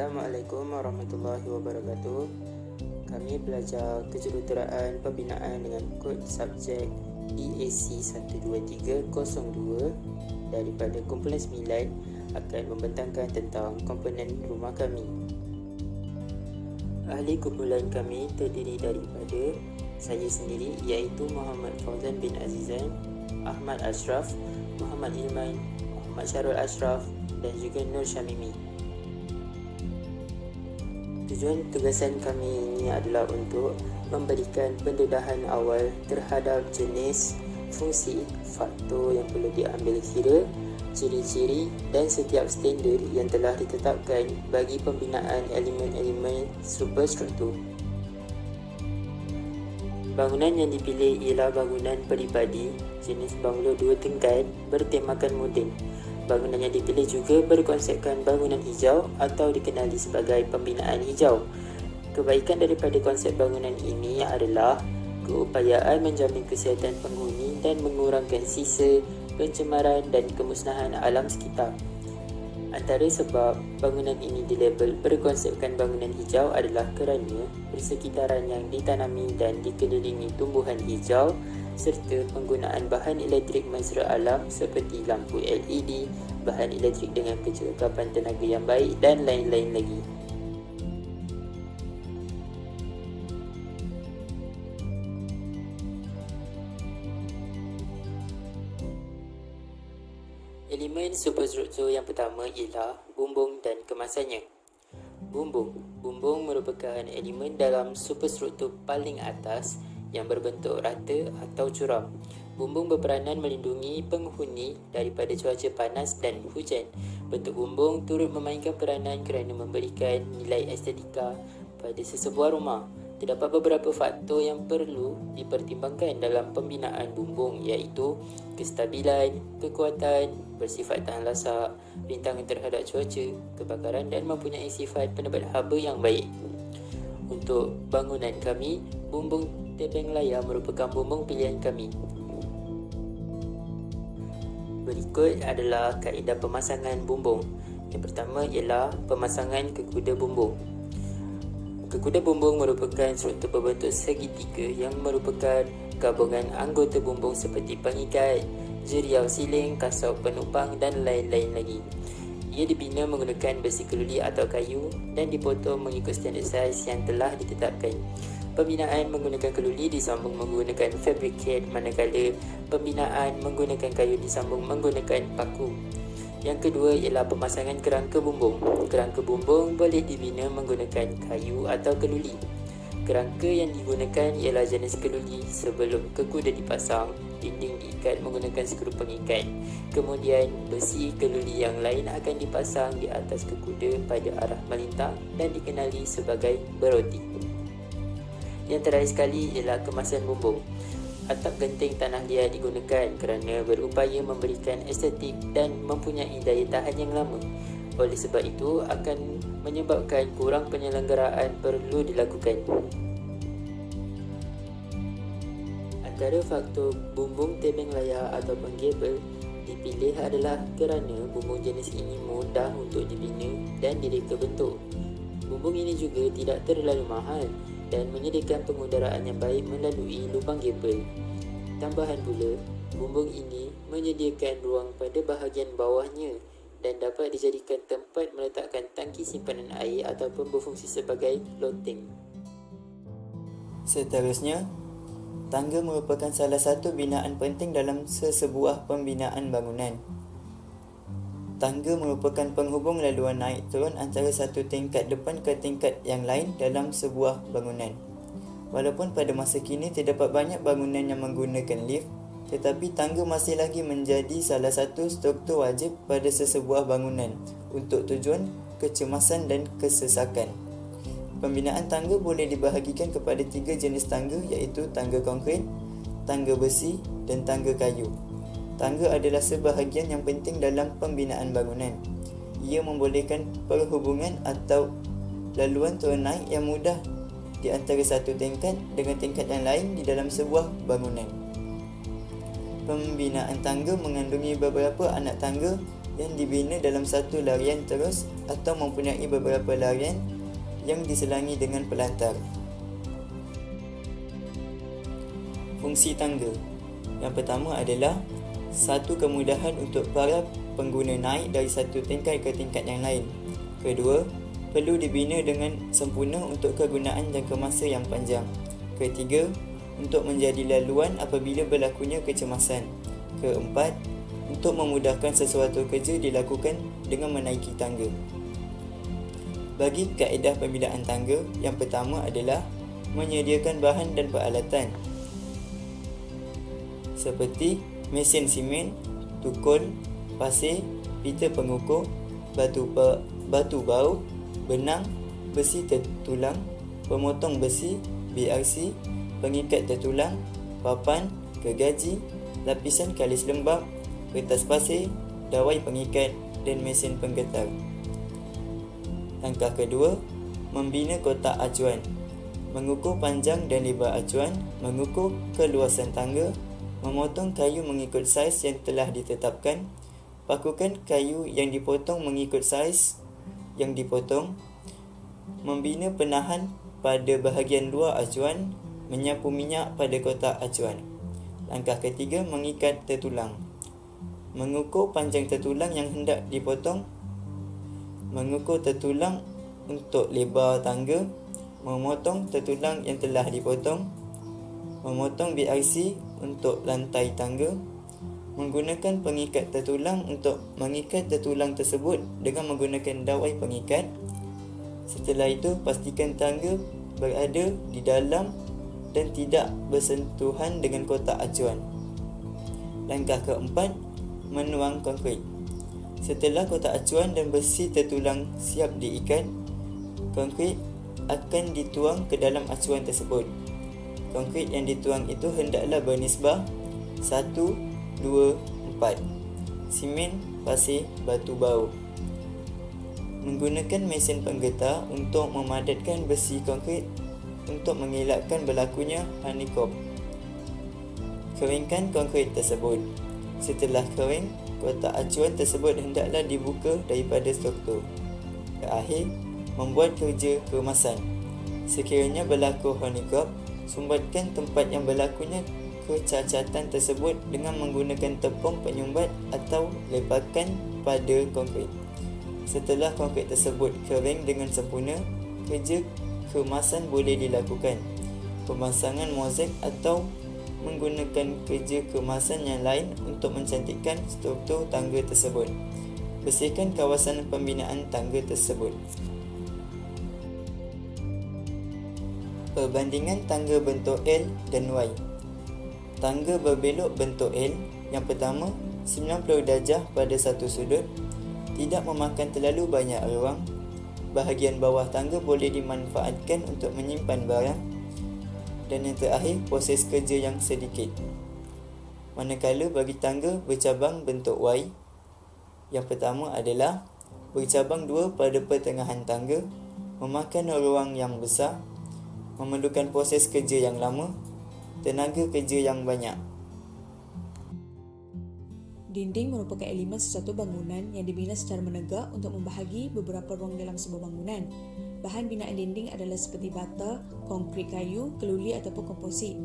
Assalamualaikum warahmatullahi wabarakatuh. Kami belajar kejuruteraan pembinaan dengan kod subjek EAC 12302 daripada kumpulan 9 akan membentangkan tentang komponen rumah kami. Ahli kumpulan kami terdiri daripada saya sendiri iaitu Muhammad Fauzan bin Azizan, Ahmad Ashraf, Muhammad Ilman, Muhammad Syarul Ashraf dan juga Nur Syamimi. Tujuan tugasan kami ini adalah untuk memberikan pendedahan awal terhadap jenis, fungsi, faktor yang perlu diambil kira, ciri-ciri dan setiap standard yang telah ditetapkan bagi pembinaan elemen-elemen superstruktur. Bangunan yang dipilih ialah bangunan peribadi jenis banglo 2 tingkat bertemakan moden. Bangunan yang dipilih juga berkonsepkan bangunan hijau atau dikenali sebagai pembinaan hijau. Kebaikan daripada konsep bangunan ini adalah keupayaan menjamin kesihatan penghuni dan mengurangkan sisa pencemaran dan kemusnahan alam sekitar. Antara sebab bangunan ini dilabel berkonsepkan bangunan hijau adalah kerana persekitaran yang ditanami dan dikelilingi tumbuhan hijau serta penggunaan bahan elektrik mesra alam seperti lampu LED, bahan elektrik dengan kecekapan tenaga yang baik dan lain-lain lagi. Elemen superstruktur yang pertama ialah bumbung dan kemasannya. Bumbung merupakan elemen dalam superstruktur paling atas yang berbentuk rata atau curam. Bumbung berperanan melindungi penghuni daripada cuaca panas dan hujan. Bentuk bumbung turut memainkan peranan kerana memberikan nilai estetika pada sesebuah rumah. Terdapat beberapa faktor yang perlu dipertimbangkan dalam pembinaan bumbung iaitu kestabilan, kekuatan, bersifat tahan lasak, rintangan terhadap cuaca, kebakaran dan mempunyai sifat penebat haba yang baik. Untuk bangunan kami, bumbung tebing layar merupakan bumbung pilihan kami. Berikut adalah kaedah pemasangan bumbung. Yang pertama ialah pemasangan kekuda bumbung. Kekuda bumbung merupakan struktur berbentuk segitiga yang merupakan gabungan anggota bumbung seperti pengikat, jeriau siling, kasau penumpang dan lain-lain lagi. Ia dibina menggunakan besi keluli atau kayu dan dipotong mengikut standard saiz yang telah ditetapkan. Pembinaan menggunakan keluli disambung menggunakan fabricate, manakala pembinaan menggunakan kayu disambung menggunakan paku. Yang kedua ialah pemasangan kerangka bumbung. Kerangka bumbung boleh dibina menggunakan kayu atau keluli. Kerangka yang digunakan ialah jenis keluli. Sebelum kekuda dipasang, dinding diikat menggunakan skru pengikat. Kemudian besi keluli yang lain akan dipasang di atas kekuda pada arah melintang dan dikenali sebagai beroti. Yang terakhir sekali ialah kemasan bumbung. Atap genting tanah liat digunakan kerana berupaya memberikan estetik dan mempunyai daya tahan yang lama. Oleh sebab itu akan menyebabkan kurang penyelenggaraan perlu dilakukan. Antara faktor bumbung tebing layar ataupun gable dipilih adalah kerana bumbung jenis ini mudah untuk dibina dan direka bentuk. Bumbung ini juga tidak terlalu mahal dan menyediakan pengudaraan yang baik melalui lubang gable. Tambahan pula, bumbung ini menyediakan ruang pada bahagian bawahnya dan dapat dijadikan tempat meletakkan tangki simpanan air ataupun berfungsi sebagai loteng. Seterusnya, tangga merupakan salah satu binaan penting dalam sesebuah pembinaan bangunan. Tangga merupakan penghubung laluan naik turun antara satu tingkat depan ke tingkat yang lain dalam sebuah bangunan. Walaupun pada masa kini terdapat banyak bangunan yang menggunakan lift, tetapi tangga masih lagi menjadi salah satu struktur wajib pada sesebuah bangunan untuk tujuan kecemasan dan kesesakan. Pembinaan tangga boleh dibahagikan kepada 3 jenis tangga iaitu tangga konkrit, tangga besi dan tangga kayu. Tangga adalah sebahagian yang penting dalam pembinaan bangunan. Ia membolehkan perhubungan atau laluan turun naik yang mudah di antara satu tingkat dengan tingkat yang lain di dalam sebuah bangunan. Pembinaan tangga mengandungi beberapa anak tangga yang dibina dalam satu larian terus atau mempunyai beberapa larian yang diselangi dengan pelantar. Fungsi tangga. Yang pertama adalah satu kemudahan untuk para pengguna naik dari satu tingkat ke tingkat yang lain. Kedua, perlu dibina dengan sempurna untuk kegunaan jangka masa yang panjang. Ketiga, untuk menjadi laluan apabila berlakunya kecemasan. Keempat, untuk memudahkan sesuatu kerja dilakukan dengan menaiki tangga. Bagi kaedah pembinaan tangga, yang pertama adalah menyediakan bahan dan peralatan seperti mesin simen, tukul, pasir, pita pengukur, batu bau, benang, besi tertulang, pemotong besi, BRC, pengikat tertulang, papan, gergaji, lapisan kalis lembab, kertas pasir, dawai pengikat dan mesin penggetar. Langkah kedua, membina kotak acuan. Mengukur panjang dan lebar acuan, mengukur keluasan tangga, memotong kayu mengikut saiz yang telah ditetapkan, pakukan kayu yang dipotong mengikut saiz yang dipotong, membina penahan pada bahagian luar acuan, menyapu minyak pada kotak acuan. Langkah ketiga, mengikat tertulang. Mengukur panjang tertulang yang hendak dipotong, mengukur tertulang untuk lebar tangga, memotong tertulang yang telah dipotong, memotong BRC untuk lantai tangga, menggunakan pengikat tertulang untuk mengikat tertulang tersebut dengan menggunakan dawai pengikat. Setelah itu, pastikan tangga berada di dalam dan tidak bersentuhan dengan kotak acuan. Langkah keempat, menuang konkrit. Setelah kotak acuan dan besi tertulang siap diikat, konkrit akan dituang ke dalam acuan tersebut. Konkrit yang dituang itu hendaklah bernisbah 1:2:4. Simen, pasir, batu bau. Menggunakan mesin penggetar untuk memadatkan besi konkrit untuk mengelakkan berlakunya honeycomb. Keringkan konkrit tersebut. Setelah kering, kotak acuan tersebut hendaklah dibuka daripada struktur. Terakhir, membuat kerja kemasan. Sekiranya berlaku honeycomb, sumbatkan tempat yang berlakunya kecacatan tersebut dengan menggunakan tepung penyumbat atau lepakan pada konkrit. Setelah konkrit tersebut kering dengan sempurna, kerja kemasan boleh dilakukan. Pemasangan mozaik atau menggunakan kerja kemasan yang lain untuk mencantikkan struktur tangga tersebut. Bersihkan kawasan pembinaan tangga tersebut. Perbandingan tangga bentuk L dan Y. Tangga berbelok bentuk L, yang pertama 90 darjah pada satu sudut, tidak memakan terlalu banyak ruang. Bahagian bawah tangga boleh dimanfaatkan untuk menyimpan barang. Dan yang terakhir, proses kerja yang sedikit. Manakala bagi tangga bercabang bentuk Y, yang pertama adalah bercabang dua pada pertengahan tangga, memakan ruang yang besar, memerlukan proses kerja yang lama, tenaga kerja yang banyak. Dinding merupakan elemen sesuatu bangunan yang dibina secara menegak untuk membahagi beberapa ruang dalam sebuah bangunan. Bahan binaan dinding adalah seperti bata, konkrit kayu, keluli ataupun komposit.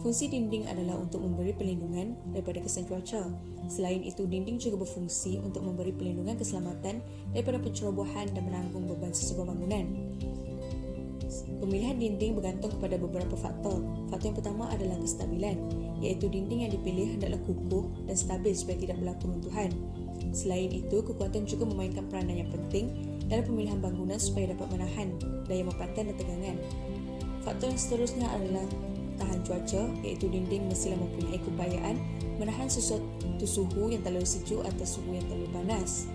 Fungsi dinding adalah untuk memberi perlindungan daripada kesan cuaca. Selain itu, dinding juga berfungsi untuk memberi perlindungan keselamatan daripada pencerobohan dan menanggung beban sesebuah bangunan. Pemilihan dinding bergantung kepada beberapa faktor. Faktor yang pertama adalah kestabilan, iaitu dinding yang dipilih hendaklah kukuh dan stabil supaya tidak berlaku runtuhan. Selain itu, kekuatan juga memainkan peranan yang penting dalam pemilihan bangunan supaya dapat menahan daya mempatan dan tegangan. Faktor yang seterusnya adalah tahan cuaca, iaitu dinding mestilah mempunyai keupayaan menahan sesuatu suhu yang terlalu sejuk atau suhu yang terlalu panas.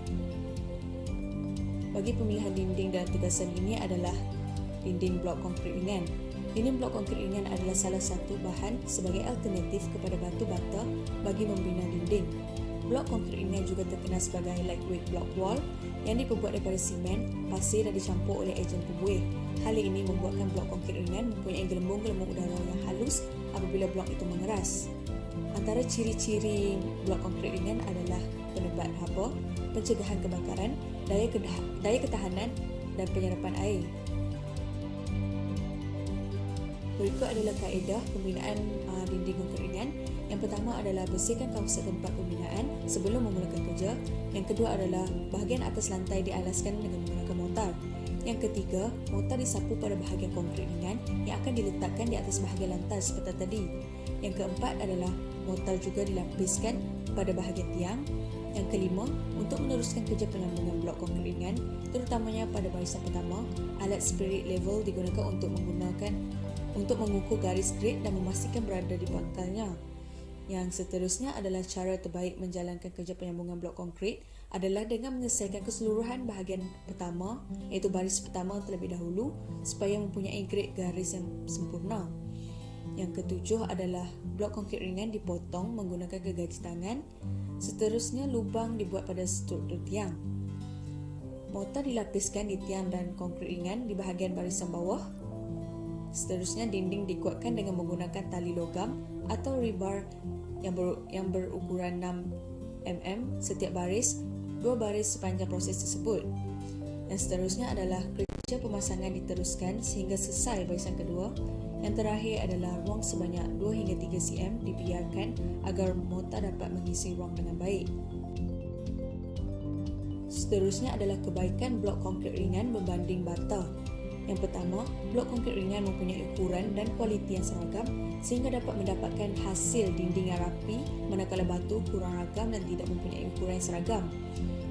Bagi pemilihan dinding dalam tugasan ini adalah dinding blok konkrit ringan. Dinding blok konkrit ringan adalah salah satu bahan sebagai alternatif kepada batu bata bagi membina dinding. Blok konkrit ringan juga terkenal sebagai lightweight block wall yang diperbuat daripada simen, pasir dan dicampur oleh ejen pembuih. Hal ini membuatkan blok konkrit ringan mempunyai gelembung-gelembung udara yang halus apabila blok itu mengeras. Antara ciri-ciri blok konkrit ringan adalah penebat haba, pencegahan kebakaran, daya ketahanan dan penyerapan air. Berikut adalah kaedah pembinaan dinding konkrit ringan. Yang pertama adalah bersihkan kawasan tempat pembinaan sebelum memulakan kerja. Yang kedua adalah bahagian atas lantai dialaskan dengan menggunakan mortar. Yang ketiga, mortar disapu pada bahagian konkrit ringan yang akan diletakkan di atas bahagian lantai seperti tadi. Yang keempat adalah mortar juga dilapiskan pada bahagian tiang. Yang kelima, untuk meneruskan kerja penyambungan blok konkrit ringan, terutamanya pada barisan pertama, alat spirit level digunakan untuk mengukur garis grid dan memastikan berada di pangkalnya. Yang seterusnya adalah cara terbaik menjalankan kerja penyambungan blok konkrit adalah dengan menyelesaikan keseluruhan bahagian pertama, iaitu baris pertama terlebih dahulu supaya mempunyai grid garis yang sempurna. Yang ketujuh adalah blok konkrit ringan dipotong menggunakan gergaji tangan. Seterusnya, lubang dibuat pada struktur tiang. Mortar dilapiskan di tiang dan konkrit ringan di bahagian barisan bawah. Seterusnya, dinding dikuatkan dengan menggunakan tali logam atau rebar yang berukuran 6 mm setiap baris, 2 baris sepanjang proses tersebut. Yang seterusnya adalah kerja pemasangan diteruskan sehingga selesai barisan kedua. Yang terakhir adalah ruang sebanyak 2 hingga 3 cm dibiarkan agar mortar dapat mengisi ruang dengan baik. Seterusnya adalah kebaikan blok konkrit ringan berbanding bata. Yang pertama, blok konkrit ringan mempunyai ukuran dan kualiti yang seragam sehingga dapat mendapatkan hasil dinding yang rapi, manakala batu kurang ragam dan tidak mempunyai ukuran yang seragam.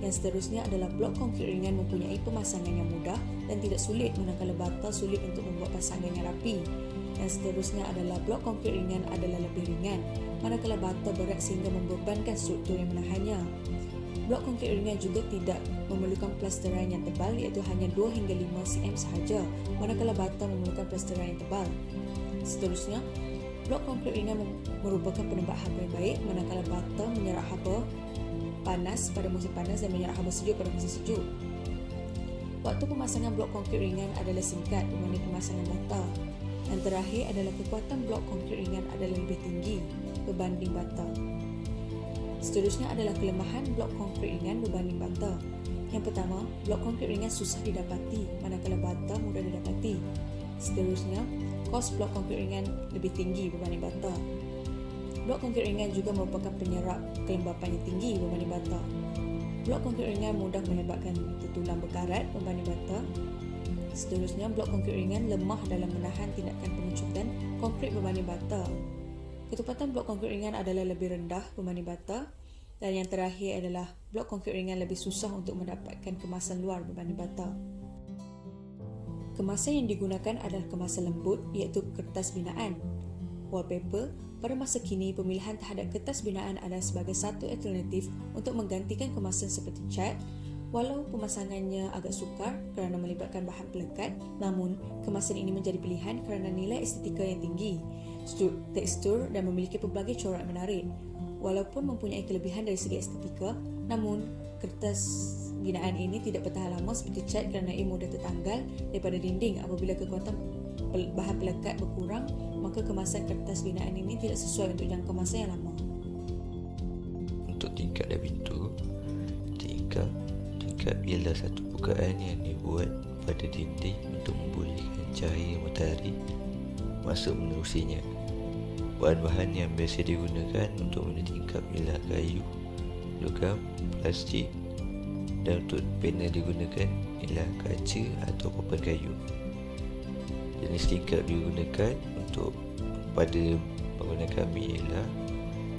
Yang seterusnya adalah blok konkrit ringan mempunyai pemasangan yang mudah dan tidak sulit, manakala bata sulit untuk membuat pasangan yang rapi. Yang seterusnya adalah blok konkrit ringan adalah lebih ringan, manakala bata berat sehingga membebankan struktur yang menahannya. Blok konkrit ringan juga tidak memerlukan plasteran yang tebal, iaitu hanya 2 hingga 5 cm sahaja, manakala bata memerlukan plasteran yang tebal. Seterusnya, blok konkrit ringan merupakan penembak haba yang baik, manakala bata menyerap haba panas pada musim panas dan menyerap haba sejuk pada musim sejuk. Waktu pemasangan blok konkrit ringan adalah singkat berbanding pemasangan bata. Yang terakhir adalah kekuatan blok konkrit ringan adalah lebih tinggi berbanding bata. Seterusnya adalah kelemahan blok konkrit ringan berbanding bata. Yang pertama, blok konkrit ringan susah didapati, manakala bata mudah didapati. Seterusnya, kos blok konkrit ringan lebih tinggi berbanding bata. Blok konkrit ringan juga merupakan penyerap kelembapan yang tinggi berbanding bata. Blok konkrit ringan mudah menyebabkan tertulang berkarat berbanding bata. Seterusnya, blok konkrit ringan lemah dalam menahan tindakan pengecutan konkrit berbanding bata. Ketepatan blok konkrit ringan adalah lebih rendah berbanding bata. Dan yang terakhir adalah blok konkrit ringan lebih susah untuk mendapatkan kemasan luar berbanding bata. Kemasan yang digunakan adalah kemasan lembut, iaitu kertas binaan. Wallpaper, pada masa kini pemilihan terhadap kertas binaan adalah sebagai satu alternatif untuk menggantikan kemasan seperti cat. Walau pemasangannya agak sukar kerana melibatkan bahan pelekat, namun kemasan ini menjadi pilihan kerana nilai estetika yang tinggi, tekstur dan memiliki pelbagai corak menarik. Walaupun mempunyai kelebihan dari segi estetika, namun kertas binaan ini tidak bertahan lama seperti cat kerana ia mudah tertanggal daripada dinding. Apabila kekuatan bahan pelekat berkurang, maka kemasan kertas binaan ini tidak sesuai untuk jangka masa yang lama. Untuk tingkap dan pintu, tingkap ialah satu bukaan yang dibuat pada dinding untuk membolehkan cahaya matahari masuk menerusinya. Bahan-bahan yang biasa digunakan untuk benda tingkap ialah kayu, logam, plastik, dan untuk panel digunakan ialah kaca atau papan kayu. Jenis tingkap digunakan untuk pada bangunan kami ialah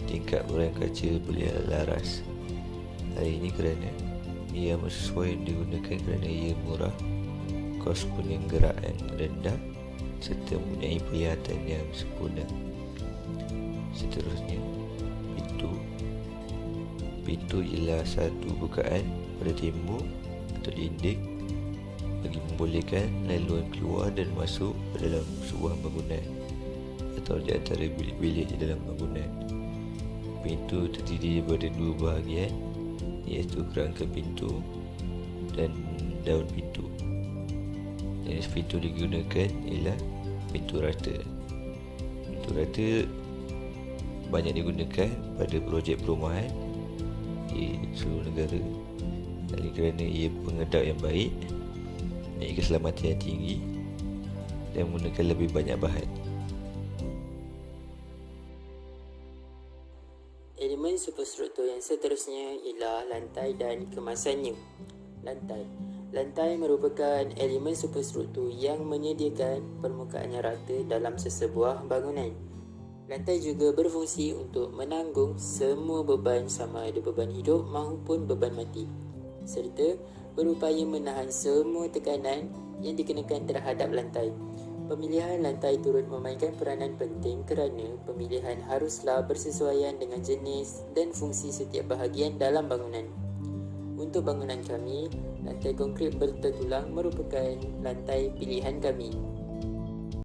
tingkap berang kaca berlian laras. Hal ini kerana ia sesuai digunakan kerana ia murah, kos penyelenggaraan rendah serta mempunyai penglihatan yang sempurna. Seterusnya, pintu ialah satu bukaan pada tembok atau dinding bagi membolehkan laluan keluar dan masuk ke dalam sebuah bangunan atau di antara bilik-bilik di dalam bangunan. Pintu terdiri daripada dua bahagian, iaitu kerangka pintu dan daun pintu. Jenis pintu digunakan ialah pintu rata. Pintu rata banyak digunakan pada projek perumahan di seluruh negara Oleh kerana ia pengedap yang baik, mempunyai keselamatan yang tinggi dan menggunakan lebih banyak bahan. Elemen superstruktur yang seterusnya ialah lantai dan kemasannya. Lantai merupakan elemen superstruktur yang menyediakan permukaan yang rata dalam sesebuah bangunan. Lantai juga berfungsi untuk menanggung semua beban sama ada beban hidup maupun beban mati, serta berupaya menahan semua tekanan yang dikenakan terhadap lantai. Pemilihan lantai turut memainkan peranan penting kerana pemilihan haruslah bersesuaian dengan jenis dan fungsi setiap bahagian dalam bangunan. Untuk bangunan kami, lantai konkrit bertertulang merupakan lantai pilihan kami.